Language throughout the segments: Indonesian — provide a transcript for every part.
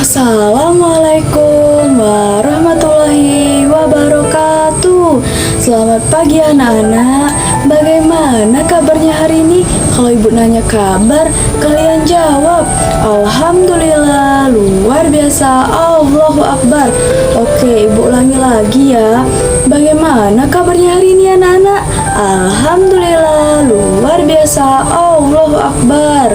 Assalamualaikum warahmatullahi wabarakatuh. Selamat pagi anak-anak. Bagaimana kabarnya hari ini? Kalau ibu nanya kabar, kalian jawab Alhamdulillah, luar biasa, Allahu Akbar. Oke, ibu ulangi lagi ya. Bagaimana kabarnya hari ini anak-anak? Alhamdulillah, luar biasa, Allahu Akbar.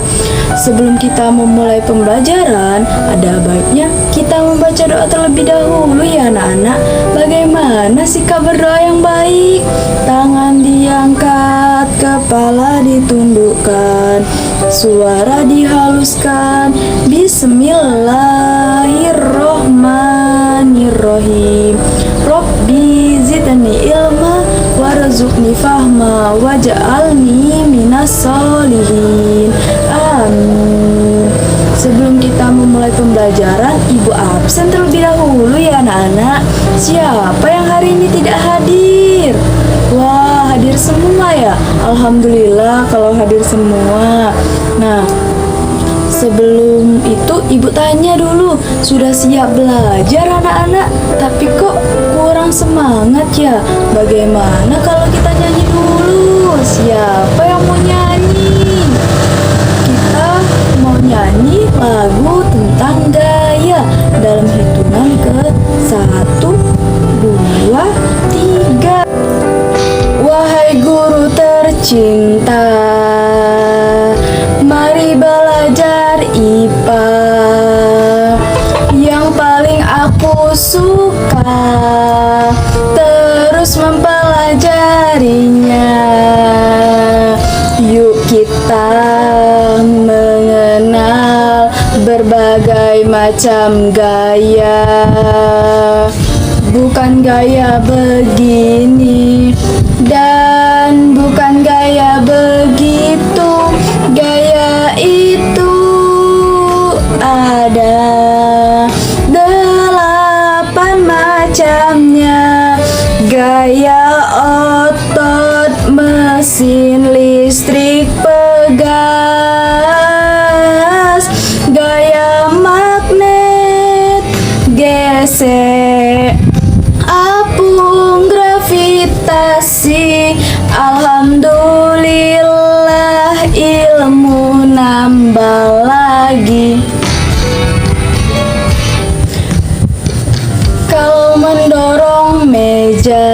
Sebelum kita memulai pembelajaran, ada baiknya kita membaca doa terlebih dahulu ya anak-anak. Bagaimana sikap berdoa yang baik? Tangan diangkat, kepala ditundukkan, suara dihaluskan. Bismillahirrohmanirrohim. Robbi zidni ilma warzuqni fahma waj'alni minas solihin. Amin. Sebelum kita memulai pembelajaran, ibu absen terlebih dahulu ya anak-anak. Siapa yang hari ini tidak hadir? Wah, hadir semua ya. Alhamdulillah kalau hadir semua. Nah, sebelum itu ibu tanya dulu, sudah siap belajar anak-anak? Tapi kok kurang semangat ya? Bagaimana kalau kita nyanyi dulu? Siapa yang mau nyanyi? Kita mau nyanyi lagu tentang gaya dalam hitungan ke 1, 2, 3. Wahai guru tercinta, mari belajar IPA. Yang paling aku suka terus mempelajarinya. Yuk kita mengenal berbagai macam gaya. Bukan gaya begini dan bukan gaya begitu. Gaya itu ada 8 macamnya. Gaya otot, mesin listrik pegas, gaya magnet, gesek, apung gravitasi. Alhamdulillah ilmu nambah lagi. Kalau mendorong meja,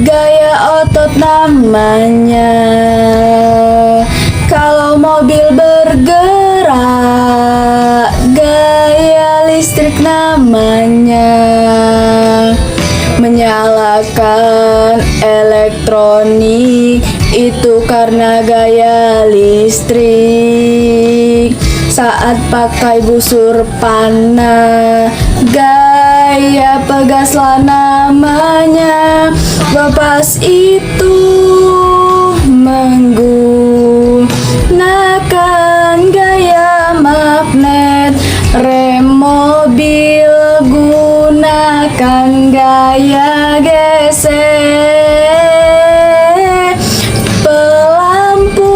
gaya otot namanya. Kalau mobil bergerak, gaya listrik namanya. Menyalakan elektronik itu karena gaya listrik. Saat pakai busur panah, gaya pegaslah namanya. Bapas itu menggunakan gaya magnet. Rem mobil gunakan gaya gesek. Pelampu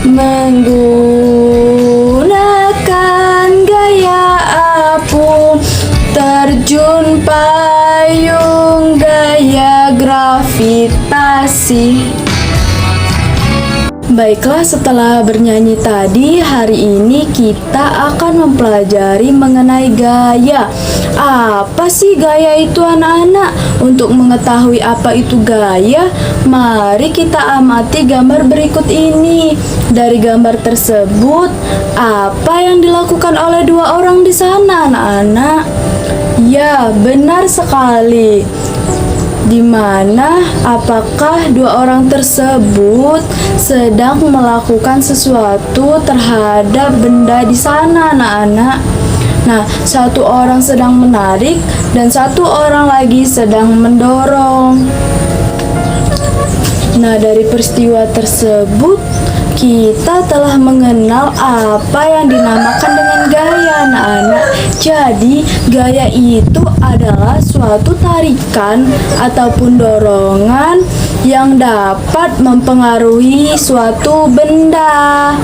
menggunakan gaya apung. Terjun payung gaya gravitasi. Baiklah, setelah bernyanyi tadi, hari ini kita akan mempelajari mengenai gaya. Apa sih gaya itu anak-anak? Untuk mengetahui apa itu gaya, mari kita amati gambar berikut ini. Dari gambar tersebut, apa yang dilakukan oleh 2 orang di sana anak-anak? Ya, benar sekali. di mana apakah dua orang tersebut sedang melakukan sesuatu terhadap benda di sana, anak-anak. Nah, satu orang sedang menarik dan satu orang lagi sedang mendorong. Nah, dari peristiwa tersebut kita telah mengenal apa yang dinamakan dengan gaya, anak-anak. Jadi, gaya itu adalah suatu tarikan ataupun dorongan yang dapat mempengaruhi suatu benda.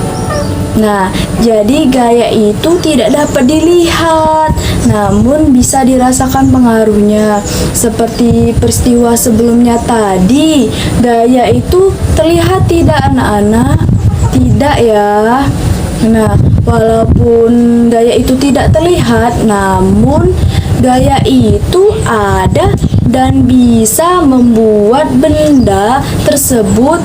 Nah, jadi gaya itu tidak dapat dilihat, namun bisa dirasakan pengaruhnya. Seperti peristiwa sebelumnya tadi, gaya itu terlihat tidak, anak-anak? Tidak ya. Nah, walaupun gaya itu tidak terlihat, namun gaya itu ada dan bisa membuat benda tersebut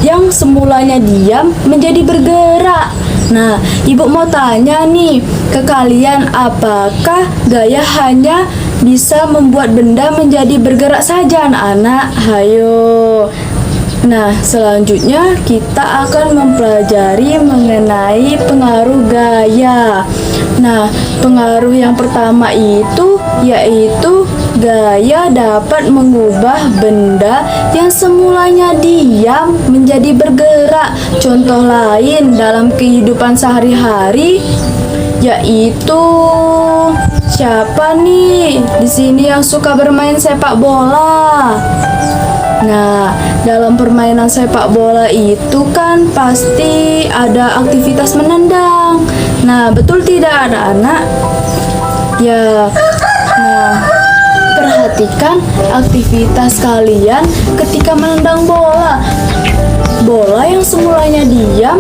yang semulanya diam menjadi bergerak. Nah, ibu mau tanya nih ke kalian, apakah gaya hanya bisa membuat benda menjadi bergerak saja, anak-anak? Hayo. Nah, selanjutnya kita akan mempelajari mengenai pengaruh gaya. Nah, pengaruh yang pertama itu yaitu gaya dapat mengubah benda yang semulanya diam menjadi bergerak. Contoh lain dalam kehidupan sehari-hari yaitu siapa nih di sini yang suka bermain sepak bola? Nah, dalam permainan sepak bola itu kan pasti ada aktivitas menendang. Nah, betul tidak anak-anak? Ya, nah, perhatikan aktivitas kalian ketika menendang bola. Bola yang semulanya diam,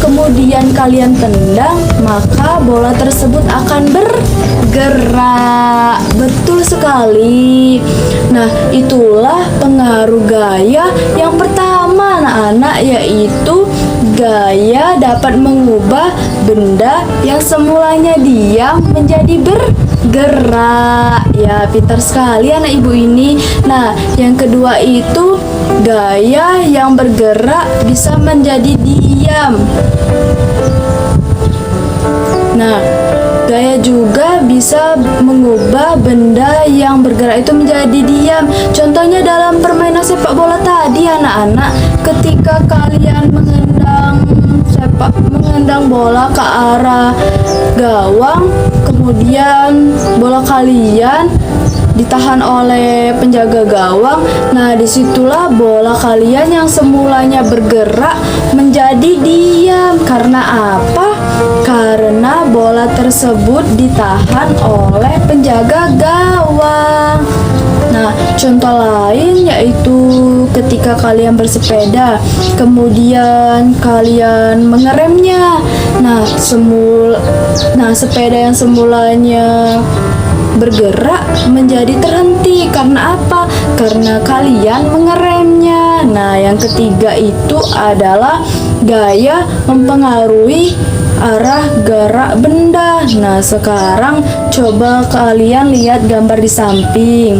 kemudian kalian tendang, maka bola tersebut akan bergerak. Betul sekali. Nah, itulah pengaruh gaya yang pertama, anak-anak, yaitu gaya dapat mengubah benda yang semulanya diam menjadi bergerak. Ya, pintar sekali anak ibu ini. Nah, yang kedua itu gaya yang bergerak bisa menjadi diam. Nah, gaya juga bisa mengubah benda yang bergerak itu menjadi diam. Contohnya dalam permainan sepak bola tadi, anak-anak, ketika kalian mengendang bola ke arah gawang, kemudian bola kalian ditahan oleh penjaga gawang. Nah, disitulah bola kalian yang semulanya bergerak menjadi diam. Karena apa? Karena bola tersebut ditahan oleh penjaga gawang. Nah, contoh lain yaitu ketika kalian bersepeda, kemudian kalian mengeremnya. Nah, sepeda yang semulanya bergerak menjadi terhenti. Karena apa? Karena kalian mengeremnya. Nah, yang ketiga itu adalah gaya mempengaruhi arah gerak benda. Nah, sekarang coba kalian lihat gambar di samping.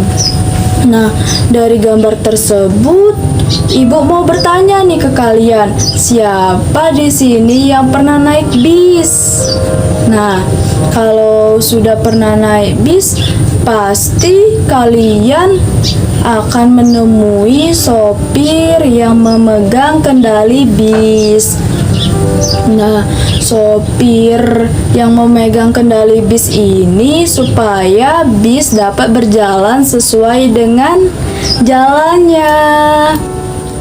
Nah, dari gambar tersebut, ibu mau bertanya nih ke kalian, siapa di sini yang pernah naik bis? Nah, kalau sudah pernah naik bis, pasti kalian akan menemui sopir yang memegang kendali bis. Nah, sopir yang memegang kendali bis ini supaya bis dapat berjalan sesuai dengan jalannya.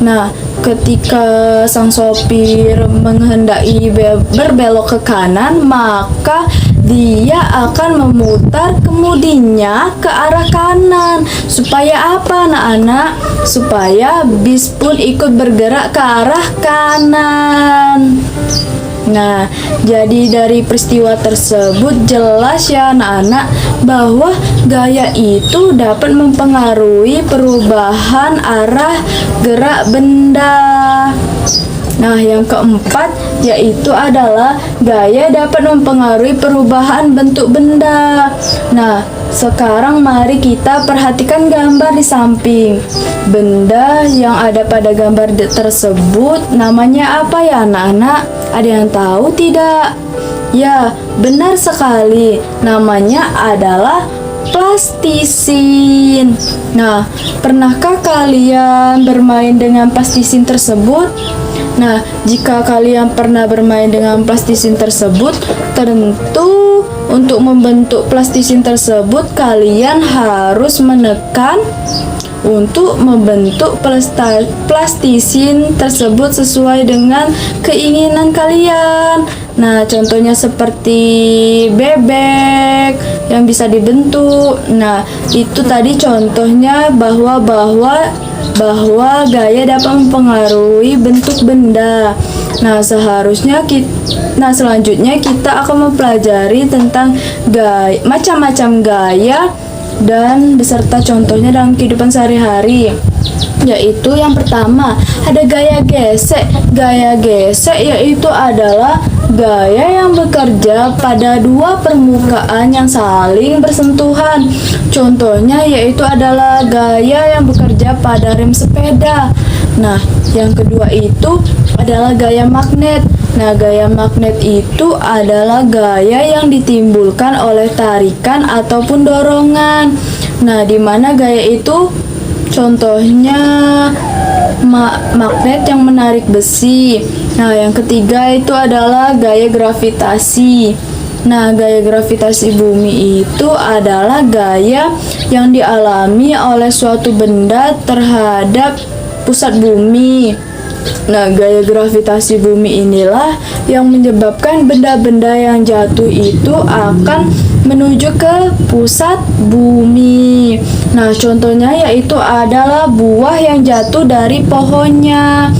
Nah, ketika sang sopir menghendaki berbelok ke kanan, maka dia akan memutar kemudinya ke arah kanan. Supaya apa, anak-anak? Supaya bis pun ikut bergerak ke arah kanan. Nah, jadi dari peristiwa tersebut jelas ya anak-anak bahwa gaya itu dapat mempengaruhi perubahan arah gerak benda. Nah, yang keempat yaitu adalah gaya dapat mempengaruhi perubahan bentuk benda. Nah, sekarang mari kita perhatikan gambar di samping. Benda yang ada pada gambar tersebut namanya apa ya anak-anak? Ada yang tahu tidak? Ya, benar sekali. Namanya adalah plastisin. Nah, pernahkah kalian bermain dengan plastisin tersebut? Nah, jika kalian pernah bermain dengan plastisin tersebut, tentu untuk membentuk plastisin tersebut kalian harus menekan untuk membentuk plastisin tersebut sesuai dengan keinginan kalian. Nah, contohnya seperti bebek yang bisa dibentuk. Nah, itu tadi contohnya bahwa gaya dapat mempengaruhi bentuk benda. Nah, selanjutnya kita akan mempelajari tentang macam-macam gaya dan beserta contohnya dalam kehidupan sehari-hari. Yaitu yang pertama, ada gaya gesek. Gaya gesek yaitu adalah gaya yang bekerja pada dua permukaan yang saling bersentuhan. Contohnya yaitu adalah gaya yang bekerja pada rem sepeda. Nah, yang kedua itu adalah gaya magnet. Nah, gaya magnet itu adalah gaya yang ditimbulkan oleh tarikan ataupun dorongan. Nah, di mana gaya itu contohnya magnet yang menarik besi. Nah, yang ketiga itu adalah gaya gravitasi. Nah, gaya gravitasi bumi itu adalah gaya yang dialami oleh suatu benda terhadap pusat bumi. Nah, gaya gravitasi bumi inilah yang menyebabkan benda-benda yang jatuh itu akan menuju ke pusat bumi. Nah, contohnya yaitu adalah buah yang jatuh dari pohonnya.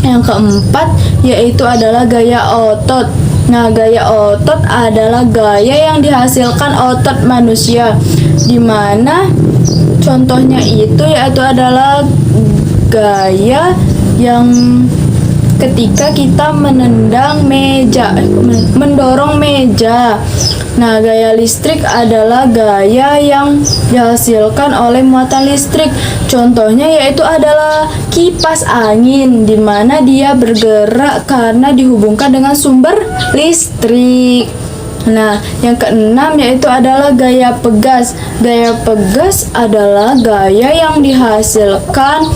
Yang keempat yaitu adalah gaya otot. Nah, gaya otot adalah gaya yang dihasilkan otot manusia, di mana contohnya itu yaitu adalah gaya yang ketika kita mendorong meja. Nah, gaya listrik adalah gaya yang dihasilkan oleh muatan listrik. Contohnya yaitu adalah kipas angin, di mana dia bergerak karena dihubungkan dengan sumber listrik. Nah, yang keenam yaitu adalah gaya pegas. Gaya pegas adalah gaya yang dihasilkan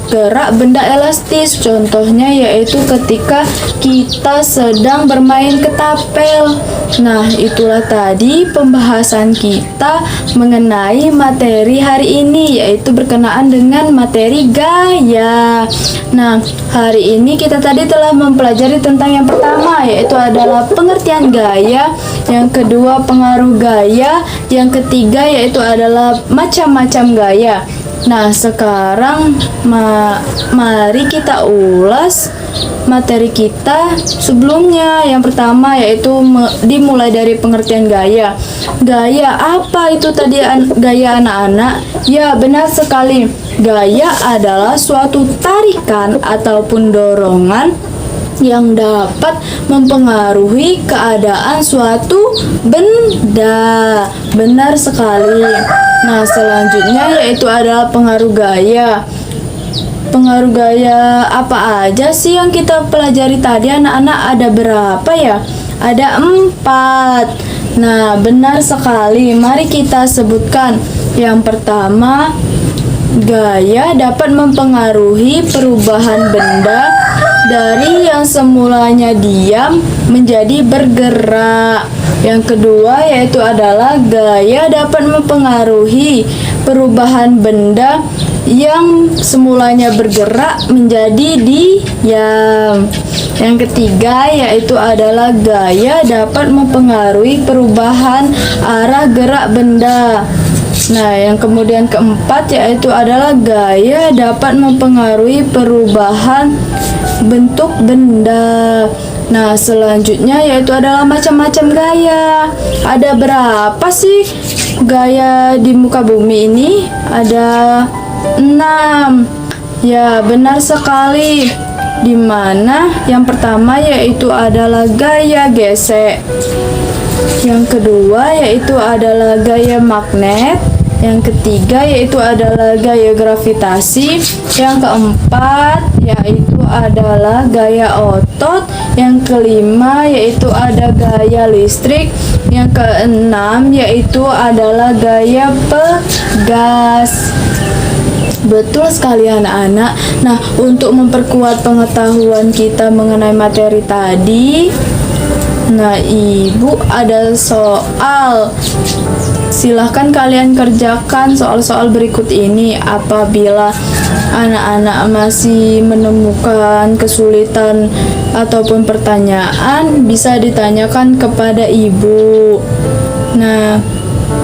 gerak benda elastis. Contohnya yaitu ketika kita sedang bermain ketapel. Nah, itulah tadi pembahasan kita mengenai materi hari ini, yaitu berkenaan dengan materi gaya. Nah, hari ini kita tadi telah mempelajari tentang yang pertama, yaitu adalah pengertian gaya, yang kedua pengaruh gaya, yang ketiga yaitu adalah macam-macam gaya. Nah, sekarang mari kita ulas materi kita sebelumnya. Yang pertama yaitu dimulai dari pengertian gaya. Gaya apa itu tadi gaya anak-anak? Ya, benar sekali. Gaya adalah suatu tarikan ataupun dorongan yang dapat mempengaruhi keadaan suatu benda. Benar sekali. Nah, selanjutnya yaitu adalah pengaruh gaya. Pengaruh gaya apa aja sih yang kita pelajari tadi anak-anak? Ada berapa ya? Ada 4. Nah, benar sekali. Mari kita sebutkan. Yang pertama, gaya dapat mempengaruhi perubahan benda dari yang semulanya diam menjadi bergerak. Yang kedua yaitu adalah gaya dapat mempengaruhi perubahan benda yang semulanya bergerak menjadi diam. Yang ketiga yaitu adalah gaya dapat mempengaruhi perubahan arah gerak benda. Nah, yang kemudian keempat yaitu adalah gaya dapat mempengaruhi perubahan bentuk benda. Nah, selanjutnya yaitu adalah macam-macam gaya. Ada berapa sih gaya di muka bumi ini? Ada 6. Ya, benar sekali. Di mana yang pertama yaitu adalah gaya gesek. Yang kedua yaitu adalah gaya magnet. Yang ketiga yaitu adalah gaya gravitasi. Yang keempat yaitu adalah gaya otot. Yang kelima yaitu ada gaya listrik. Yang keenam yaitu adalah gaya pegas. Betul sekali anak-anak. Nah, untuk memperkuat pengetahuan kita mengenai materi tadi, nah, Ibu ada soal. Silahkan kalian kerjakan soal-soal berikut ini. Apabila anak-anak masih menemukan kesulitan ataupun pertanyaan, bisa ditanyakan kepada Ibu. Nah,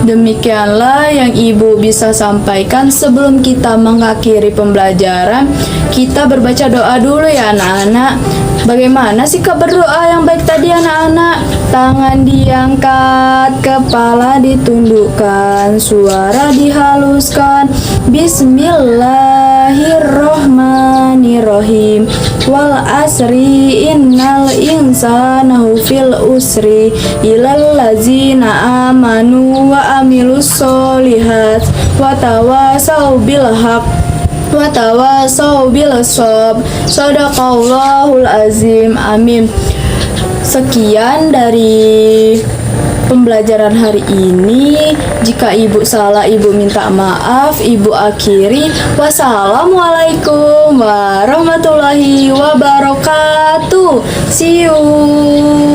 demikianlah yang Ibu bisa sampaikan. Sebelum kita mengakhiri pembelajaran, kita berbaca doa dulu ya anak-anak. Bagaimana sikap berdoa yang baik tadi anak-anak? Tangan diangkat, kepala ditundukkan, suara dihaluskan. Bismillahirrohmanirrohim. Wal asri innal insana fil usri ilal ladzina amanu wa amilus solihat wa tawasau bil haq watawasau bil shob. Shadaqallahul azim. Amin. Sekian dari pembelajaran hari ini. Jika Ibu salah, Ibu minta maaf. Ibu akhiri. Wassalamualaikum warahmatullahi wabarakatuh. See you.